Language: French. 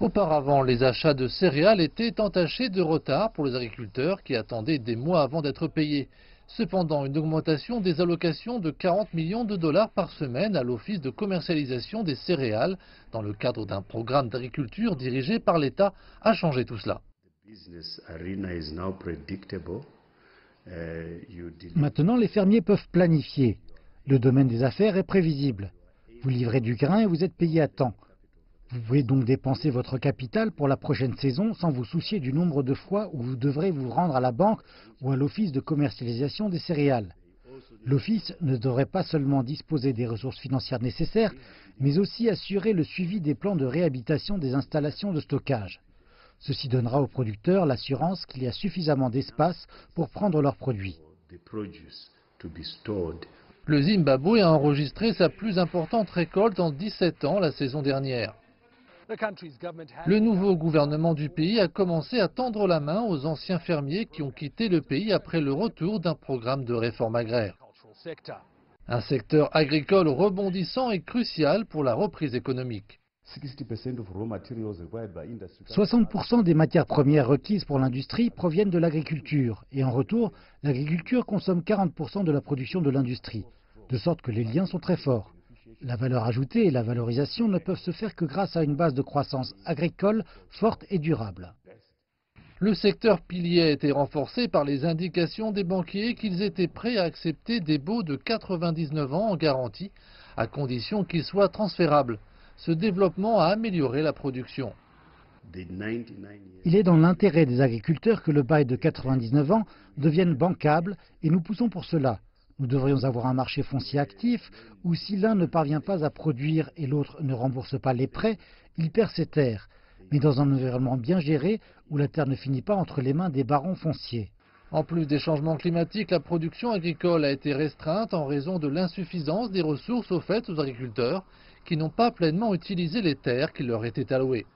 Auparavant, les achats de céréales étaient entachés de retard pour les agriculteurs qui attendaient des mois avant d'être payés. Cependant, une augmentation des allocations de 40 millions de dollars par semaine à l'Office de commercialisation des céréales, dans le cadre d'un programme d'agriculture dirigé par l'État, a changé tout cela. Maintenant, les fermiers peuvent planifier. Le domaine des affaires est prévisible. Vous livrez du grain et vous êtes payé à temps. Vous pouvez donc dépenser votre capital pour la prochaine saison sans vous soucier du nombre de fois où vous devrez vous rendre à la banque ou à l'office de commercialisation des céréales. L'office ne devrait pas seulement disposer des ressources financières nécessaires, mais aussi assurer le suivi des plans de réhabilitation des installations de stockage. Ceci donnera aux producteurs l'assurance qu'il y a suffisamment d'espace pour prendre leurs produits. Le Zimbabwe a enregistré sa plus importante récolte en 17 ans la saison dernière. Le nouveau gouvernement du pays a commencé à tendre la main aux anciens fermiers qui ont quitté le pays après le retour d'un programme de réforme agraire. Un secteur agricole rebondissant est crucial pour la reprise économique. 60% des matières premières requises pour l'industrie proviennent de l'agriculture et en retour, l'agriculture consomme 40% de la production de l'industrie, de sorte que les liens sont très forts. La valeur ajoutée et la valorisation ne peuvent se faire que grâce à une base de croissance agricole forte et durable. Le secteur pilier a été renforcé par les indications des banquiers qu'ils étaient prêts à accepter des baux de 99 ans en garantie, à condition qu'ils soient transférables. Ce développement a amélioré la production. Il est dans l'intérêt des agriculteurs que le bail de 99 ans devienne bancable et nous poussons pour cela. Nous devrions avoir un marché foncier actif où si l'un ne parvient pas à produire et l'autre ne rembourse pas les prêts, il perd ses terres, mais dans un environnement bien géré où la terre ne finit pas entre les mains des barons fonciers. En plus des changements climatiques, la production agricole a été restreinte en raison de l'insuffisance des ressources offertes aux agriculteurs qui n'ont pas pleinement utilisé les terres qui leur étaient allouées.